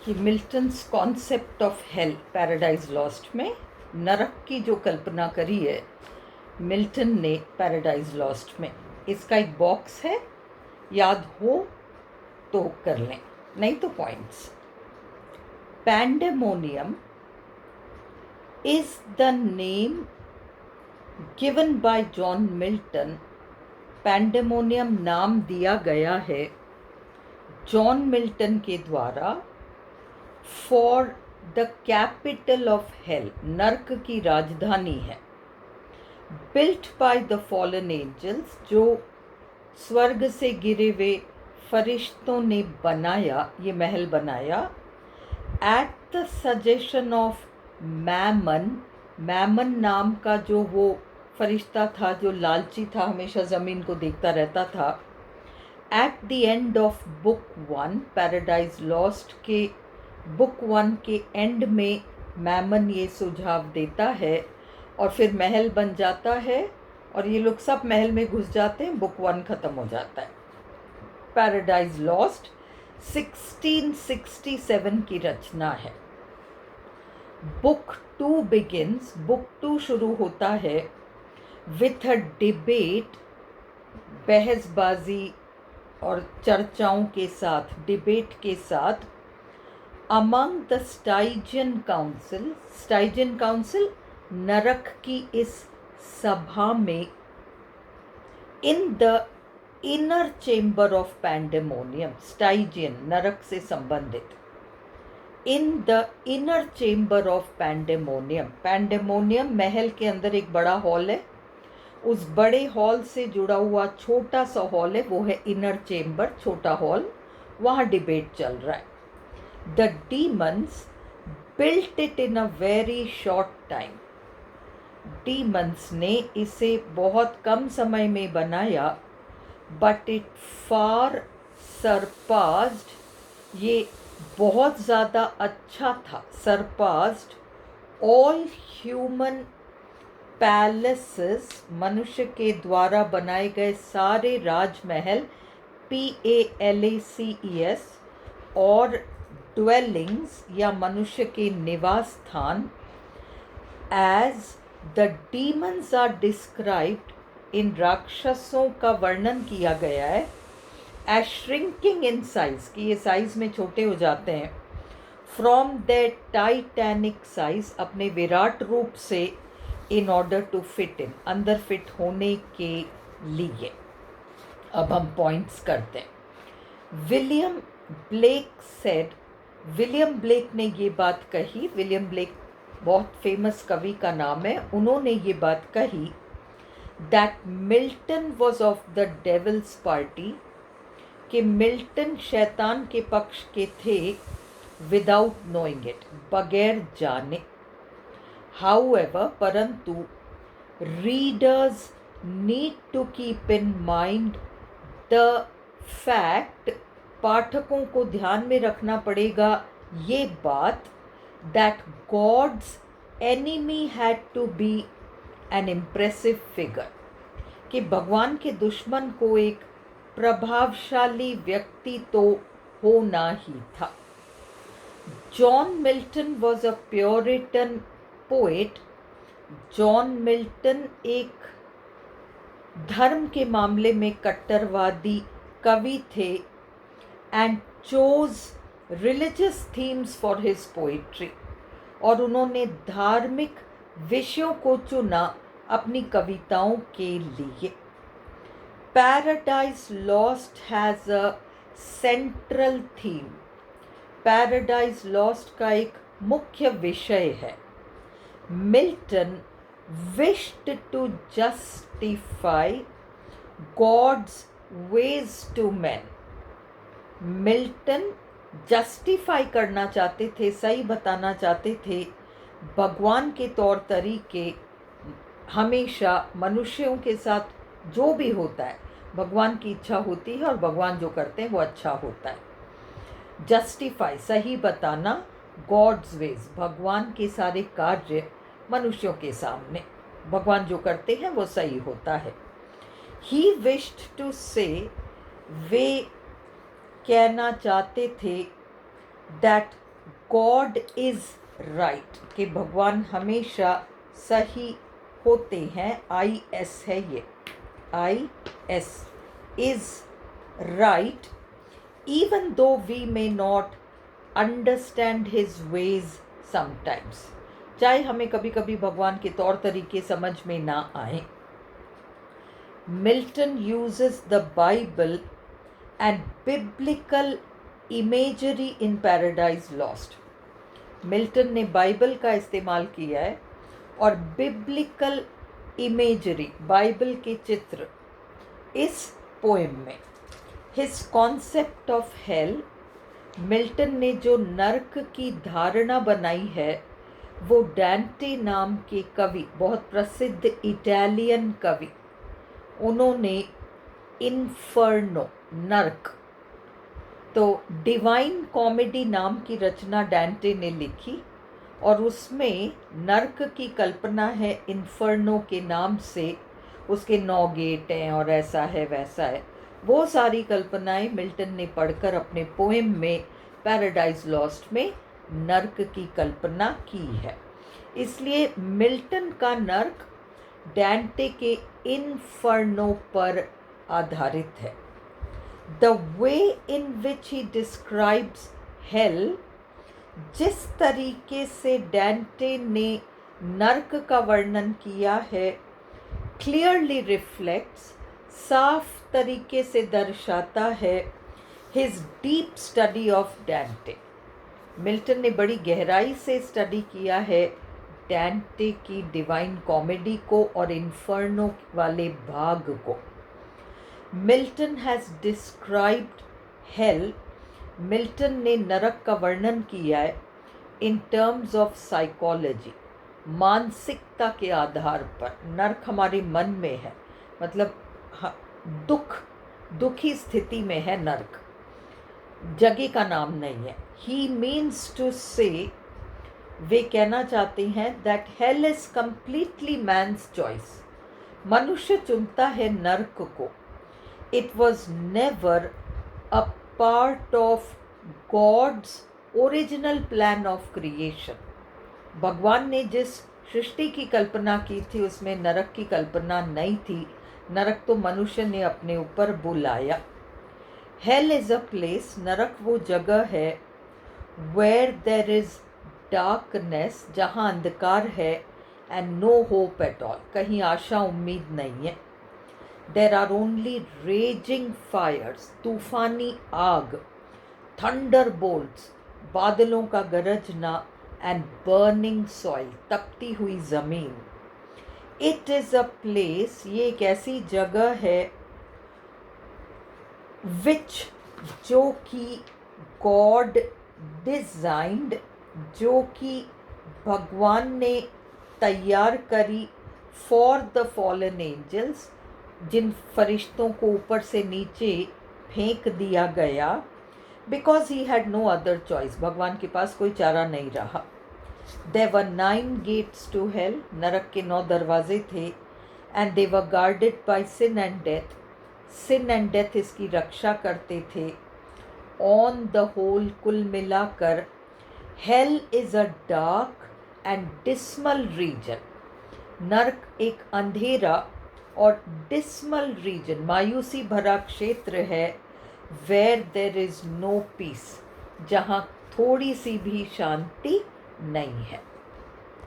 कि Milton's concept of hell paradise lost में नरक की जो कल्पना करी है मिल्टन ने पैराडाइज लॉस्ट में, इसका एक बॉक्स है, याद हो तो कर लें, नहीं तो points. Pandemonium is the name given by John Milton. Pandemonium नाम दिया गया है जॉन मिल्टन के द्वारा for the capital of hell, नर्क की राजधानी है। Built by the fallen angels, जो स्वर्ग से गिरे हुए फरिश्तों ने बनाया, ये महल बनाया। At the suggestion of Memon, Memon नाम का जो वो फरिश्ता था जो लालची था, हमेशा ज़मीन को देखता रहता था। At the end of book 1, paradise lost के बुक 1 के एंड में मैमन ये सुझाव देता है और फिर महल बन जाता है और ये लोग सब महल में घुस जाते हैं, बुक 1 ख़त्म हो जाता है। पैराडाइज लॉस्ट 1667 की रचना है। बुक 2 बिगिंस, बुक 2 शुरू होता है विथ अ डिबेट, बहसबाजी और चर्चाओं के साथ, डिबेट के साथ, among the Stygian council, Stygian council नरक की इस सभा में, in the inner chamber of Pandemonium, Stygian नरक से संबंधित, in the inner chamber of Pandemonium, Pandemonium महल के अंदर एक बड़ा हॉल है, उस बड़े हॉल से जुड़ा हुआ छोटा सा हॉल है, वो है इनर चेम्बर, छोटा हॉल, वहाँ डिबेट चल रहा है। The demons built it in a very short time, demons ने इसे बहुत कम समय में बनाया। बट इट फार सरपास्ड, ये बहुत ज़्यादा अच्छा था, सरपास्ड ऑल ह्यूमन पैलेसेस, मनुष्य के द्वारा बनाए गए सारे राजमहल, PALACES, और ड्वेलिंग्स या मनुष्य के निवास स्थान, as the demons are described, इन राक्षसों का वर्णन किया गया है, एज श्रिंकिंग इन साइज, कि ये साइज में छोटे हो जाते हैं, फ्रॉम द टाइटैनिक साइज, अपने विराट रूप से, in order to fit in, अंदर फिट होने के लिए। अब हम पॉइंट्स करते हैं। William Blake said, William Blake ने ये बात कही, विलियम ब्लेक बहुत फेमस कवि का नाम है, उन्होंने ये बात कही, that Milton was of the devil's party, कि मिल्टन शैतान के पक्ष के थे, विदाउट नोइंग इट, बगैर जाने। हाउएवर, परंतु, readers need to keep in mind the fact, पाठकों को ध्यान में रखना पड़ेगा ये बात, that God's enemy had to be an impressive figure, कि भगवान के दुश्मन को एक प्रभावशाली व्यक्ति तो होना ही था। John Milton was a puritan poet, John Milton एक धर्म के मामले में कट्टरवादी कवि थे, and chose religious themes for his poetry, और उन्होंने धार्मिक विषयों को चुना अपनी कविताओं के लिए। Paradise Lost has a central theme, Paradise Lost का एक मुख्य विषय है। Milton wished to justify God's ways to man, Milton justify करना चाहते थे, सही बताना चाहते थे भगवान के तौर तरीके हमेशा मनुष्यों के साथ जो भी होता है भगवान की इच्छा होती है और भगवान जो करते हैं वो अच्छा होता है। जस्टिफाई, सही बताना, गॉड्स वेज, भगवान के सारे कार्य मनुष्यों के सामने, भगवान जो करते हैं वो सही होता है। ही विश्ड टू से, वे कहना चाहते थे, दैट गॉड इज राइट, कि भगवान हमेशा सही होते हैं, IS है ये, IS is right, even though we may not understand his ways sometimes, चाहे हमें कभी कभी भगवान के तौर तरीके समझ में ना आए. Milton uses the Bible and biblical imagery in Paradise Lost. Milton ने बाइबल का इस्तेमाल किया है और बिब्लिकल इमेजरी, बाइबल के चित्र, इस पोएम में. His concept of hell, Milton ने जो नर्क की धारणा बनाई है वो डांटे नाम के कवि, बहुत प्रसिद्ध इटालियन कवि, उन्होंने इन्फर्नो, नर्क, तो डिवाइन कॉमेडी नाम की रचना डांटे ने लिखी और उसमें नर्क की कल्पना है इन्फर्नो के नाम से, उसके 9 गेट हैं और ऐसा है वैसा है. वो सारी कल्पनाएं मिल्टन ने पढ़कर अपने पोएम में पैराडाइज लॉस्ट में नर्क की कल्पना की है. इसलिए मिल्टन का नर्क डांटे के इन्फर्नो पर आधारित है. The way in which he describes hell, जिस तरीके से डांटे ने नर्क का वर्णन किया है, clearly reflects, साफ तरीके से दर्शाता है, his deep study of Dante. Milton ने बड़ी गहराई से स्टडी किया है डांटे की डिवाइन कॉमेडी को और इन्फर्नो वाले भाग को. Milton has described hello, Milton ने नरक का वर्णन किया है इन टर्म्स ऑफ साइकोलॉजी, मानसिकता के आधार पर. नर्क हमारे मन में है, मतलब दुखी स्थिति में है नर्क, जगह का नाम नहीं है. ही मीन्स टू से, वे कहना चाहते हैं that hell is completely man's choice, मनुष्य चुनता है नर्क को. It was never a part of God's original plan of creation. भगवान ने जिस सृष्टि की कल्पना की थी उसमें नरक की कल्पना नहीं थी. नरक तो मनुष्य ने अपने ऊपर बुलाया. हेल इज़ अ प्लेस, नरक वो जगह है, वेयर देर इज़ डार्कनेस, जहाँ अंधकार है, and no hope at all, कहीं आशा उम्मीद नहीं है. There are only raging fires, तूफानी आग, थंडर बोल्ट्स, बादलों का गरजना, एंड बर्निंग सॉइल, तपती हुई ज़मीन. इट इज़ अ प्लेस, ये एक ऐसी जगह है विच, जो कि गॉड डिज़ाइंड, जो कि भगवान ने तैयार करी फॉर द फॉलन एंजल्स, जिन फरिश्तों को ऊपर से नीचे फेंक दिया गया, because he had no other choice, भगवान के पास कोई चारा नहीं रहा. There were 9 gates to hell, नरक के 9 दरवाजे थे, and they were guarded by sin and death, sin and death इसकी रक्षा करते थे. ऑन द होल, कुल मिलाकर, hell is a dark and dismal region, नर्क एक अंधेरा और डिस्मल रीजन, मायूसी भरा क्षेत्र है, where there is no peace, जहाँ थोड़ी सी भी शांति नहीं है.